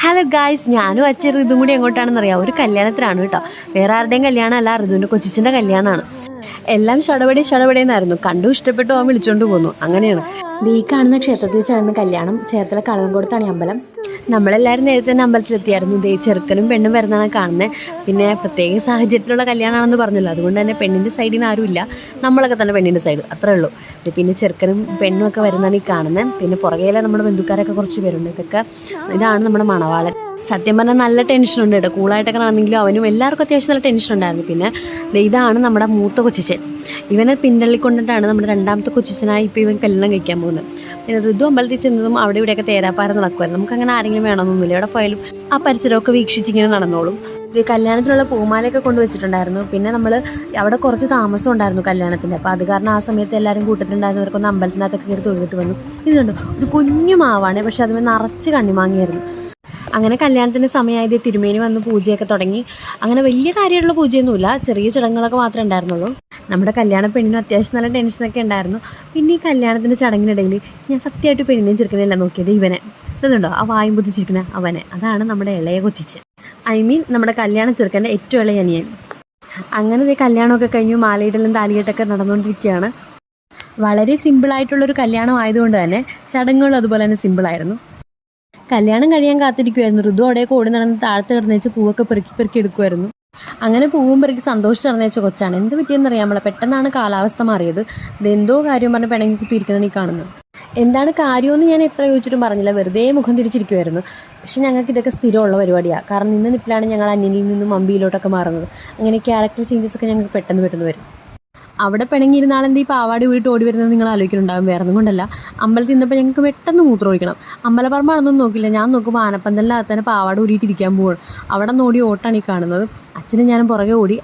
Hello guys, ഞാനും അച്ഛൻ ഋതും കൂടി എങ്ങോട്ടാണെന്ന് അറിയാം. ഒരു കല്യാണത്തിലാണ് കേട്ടോ. വേറെ ആരുടെയും കല്യാണമല്ല, ഋതുവിൻ്റെ കൊച്ചിൻ്റെ കല്യാണമാണ്. എല്ലാം ഷടപടേന്നായിരുന്നു. കണ്ടു ഇഷ്ടപ്പെട്ടു, അവൻ വിളിച്ചോണ്ട് പോന്നു. അങ്ങനെയാണ് ഈ കാണുന്ന ക്ഷേത്രത്തിൽ വെച്ചായിരുന്നു കല്യാണം. ചേർത്തല കളവൻകോടത്താണ് ഈ അമ്പലം. നമ്മളെല്ലാവരും നേരത്തെ തന്നെ അമ്പലത്തിലെത്തിയായിരുന്നു. ദേ ചെറുക്കനും പെണ്ണും വരുന്നതാണ് കാണുന്നത്. പിന്നെ പ്രത്യേക സാഹചര്യത്തിലുള്ള കല്യാണമാണെന്ന് പറഞ്ഞല്ലോ, അതുകൊണ്ട് തന്നെ പെണ്ണിൻ്റെ സൈഡിൽ നിന്ന് ആരുമില്ല, നമ്മളൊക്കെ തന്നെ പെണ്ണിൻ്റെ സൈഡ്, അത്രേ ഉള്ളൂ. പിന്നെ ചെറുക്കനും പെണ്ണും ഒക്കെ വരുന്നതാണ് ഈ കാണുന്നത്. പിന്നെ പുറകെയിലെ നമ്മുടെ ബന്ധുക്കാരൊക്കെ കുറച്ച് പേരുണ്ട്. ഇതാണ് നമ്മുടെ മണവാളൻ. സത്യം പറഞ്ഞാൽ നല്ല ടെൻഷനുണ്ട് കേട്ടോ. കൂളായിട്ടൊക്കെ നടന്നെങ്കിലും അവനും എല്ലാവർക്കും അത്യാവശ്യം നല്ല ടെൻഷൻ ഉണ്ടായിരുന്നു. പിന്നെ ഇതാണ് നമ്മുടെ മൂത്ത കൊച്ചിച്ചൻ. ഇവനെ പിന്തള്ളിക്കൊണ്ടിട്ടാണ് നമ്മുടെ രണ്ടാമത്തെ കൊച്ചിച്ചനായി ഇപ്പോൾ ഇവൻ കല്യാണം കഴിക്കാൻ പോകുന്നത്. പിന്നെ ഋതു അമ്പലത്തിൽ ചെന്നതും അവിടെ ഇവിടെയൊക്കെ തേരാപ്പാര നടക്കുമായിരുന്നു. നമുക്കങ്ങനെ ആരെങ്കിലും വേണമെന്നൊന്നുമില്ല. എവിടെ പോയാലും ആ പരിസരമൊക്കെ വീക്ഷിച്ചിങ്ങനെ നടന്നോളും. ഇത് കല്യാണത്തിനുള്ള പൂമാലയൊക്കെ കൊണ്ടുവച്ചിട്ടുണ്ടായിരുന്നു. പിന്നെ നമ്മൾ അവിടെ കുറച്ച് താമസം ഉണ്ടായിരുന്നു കല്യാണത്തിൻ്റെ. അപ്പോൾ അത് കാരണം ആ സമയത്ത് എല്ലാവരും കൂട്ടത്തിലുണ്ടായിരുന്നവർക്കൊന്ന് അമ്പലത്തിനകത്തൊക്കെ കയറി തൊഴുതിട്ട് വന്നു. ഇതുണ്ട്, ഒരു കുഞ്ഞു മാവാണ്, പക്ഷെ അതിന് നിറച്ച് കണ്ണിമാങ്ങിയായിരുന്നു. അങ്ങനെ കല്യാണത്തിൻ്റെ സമയമായത് തിരുമേനി വന്ന് പൂജയൊക്കെ തുടങ്ങി. അങ്ങനെ വലിയ കാര്യമുള്ള പൂജയൊന്നുമില്ല, ചെറിയ ചടങ്ങുകളൊക്കെ മാത്രമേ ഉണ്ടായിരുന്നുള്ളൂ. നമ്മുടെ കല്യാണ പെണ്ണിനും അത്യാവശ്യം നല്ല ടെൻഷനൊക്കെ ഉണ്ടായിരുന്നു. പിന്നെ ഈ കല്യാണത്തിൻ്റെ ചടങ്ങിനിടയിൽ ഞാൻ സത്യമായിട്ട് പെണ്ണിനെയും ചെറുക്കനെയല്ല നോക്കിയത്, ഇവനെ ഇതുണ്ടോ ആ വായും പൊതിച്ചിരിക്കുന്ന അവനെ. അതാണ് നമ്മുടെ ഇളയ കൊച്ചിച്ചൻ, നമ്മുടെ കല്യാണ ചെറുക്കൻ്റെ ഏറ്റവും ഇളയ അനിയൻ. അങ്ങനെ കല്യാണമൊക്കെ കഴിഞ്ഞു, മാലയിടലും താലികെട്ടൊക്കെ നടന്നുകൊണ്ടിരിക്കുകയാണ്. വളരെ സിമ്പിളായിട്ടുള്ളൊരു കല്യാണം ആയതുകൊണ്ട് തന്നെ ചടങ്ങുകളും അതുപോലെ തന്നെ സിമ്പിളായിരുന്നു. കല്യാണം കഴിയാൻ കാത്തിരിക്കുമായിരുന്നു. ഋതു അവിടെയൊക്കെ ഓടി നടന്ന് താഴത്ത് കിടന്നേച്ച് പൂവൊക്കെ പെറുക്കി എടുക്കുമായിരുന്നു. അങ്ങനെ പൂവും പെറുക്കി സന്തോഷിച്ച് നടന്നേച്ച കൊച്ചാണ്. എന്ത് പറ്റിയെന്നറിയാമല്ലോ, പെട്ടെന്നാണ് കാലാവസ്ഥ മാറിയത്. ഇതെന്തോ കാര്യം പറഞ്ഞ് പിണങ്ങി കുത്തിയിരിക്കണം ഈ കാണുന്നത്. എന്താണ് കാര്യമെന്ന് ഞാൻ എത്ര ചോദിച്ചിട്ടും പറഞ്ഞില്ല, വെറുതെ മുഖം തിരിച്ചിരിക്കുമായിരുന്നു. പക്ഷെ ഞങ്ങൾക്ക് ഇതൊക്കെ സ്ഥിരമുള്ള പരിപാടിയാണ്. കാരണം ഇന്ന് നിപ്പിലാണ് ഞങ്ങൾ അന്യനിൽ നിന്നും അമ്പിയിലോട്ടൊക്കെ മാറുന്നത്. അങ്ങനെ ക്യാരക്ടർ ചേഞ്ചസ് ഒക്കെ ഞങ്ങൾക്ക് പെട്ടെന്ന് വരും. അവിടെ പിണങ്ങിയിരുന്ന ആളെന്ത് ഈ പാവാടി ഊരിട്ട് ഓടി വരുന്നത് നിങ്ങൾ ആലോചിക്കുന്നുണ്ടാകും. വേറെ ഒന്നും കൊണ്ടല്ല, അമ്പലത്തിൽ നിന്നപ്പോൾ ഞങ്ങൾക്ക് പെട്ടെന്ന് മൂത്രം ഒഴിക്കണം. അമ്പലപ്പറമ്പാണെന്നൊന്നും നോക്കില്ല, ഞാൻ നോക്കുമ്പോൾ ആനപ്പന്തലിനകത്ത് തന്നെ പാവാട ഊരിയിട്ടിരിക്കാൻ പോവുകയാണ്. അവിടെ നിന്ന് ഓടി ഓട്ടാണ് ഈ കാണുന്നത്. അച്ഛനും ഞാനും പുറകെ ഓടി.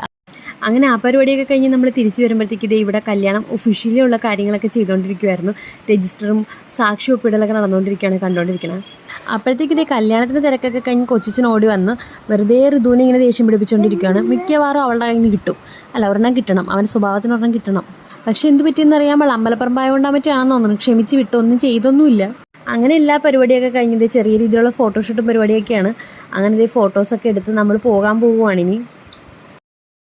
അങ്ങനെ ആ പരിപാടിയൊക്കെ കഴിഞ്ഞ് നമ്മൾ തിരിച്ചു വരുമ്പോഴത്തേക്ക് ഇവിടെ കല്യാണം ഒഫീഷ്യലി ഉള്ള കാര്യങ്ങളൊക്കെ ചെയ്തുകൊണ്ടിരിക്കുമായിരുന്നു. രജിസ്റ്ററും സാക്ഷി ഒപ്പിടലൊക്കെ നടന്നുകൊണ്ടിരിക്കുകയാണ്, കണ്ടുകൊണ്ടിരിക്കണം. അപ്പോഴത്തേക്ക് കല്യാണത്തിൻ്റെ തിരക്കൊക്കെ കഴിഞ്ഞ് കൊച്ചിച്ചൻ ഓടി വന്ന് വെറുതെ ഋതുവിനെ ഇങ്ങനെ ദേഷ്യം പിടിപ്പിച്ചുകൊണ്ടിരിക്കുകയാണ്. മിക്കവാറും അവളുടെ കയ്യിൽ നിന്ന് കിട്ടും, അല്ല ഒരെണ്ണം കിട്ടണം, അവൻ്റെ സ്വഭാവത്തിന് ഒരെണ്ണം കിട്ടണം. പക്ഷെ എന്ത് പറ്റിയെന്ന് അറിയാമ്പോൾ അമ്പലപ്പറമ്പായതുകൊണ്ടാൻ പറ്റുകയാണെന്ന് തോന്നുന്നു. ക്ഷമിച്ച് വിട്ടു, ഒന്നും ചെയ്തൊന്നുമില്ല. അങ്ങനെ എല്ലാ പരിപാടിയൊക്കെ കഴിഞ്ഞത് ചെറിയ രീതിയിലുള്ള ഫോട്ടോഷൂട്ടും പരിപാടിയൊക്കെയാണ്. അങ്ങനെ ഫോട്ടോസൊക്കെ എടുത്ത് നമ്മൾ പോകാൻ പോവുകയാണ് ഇനി.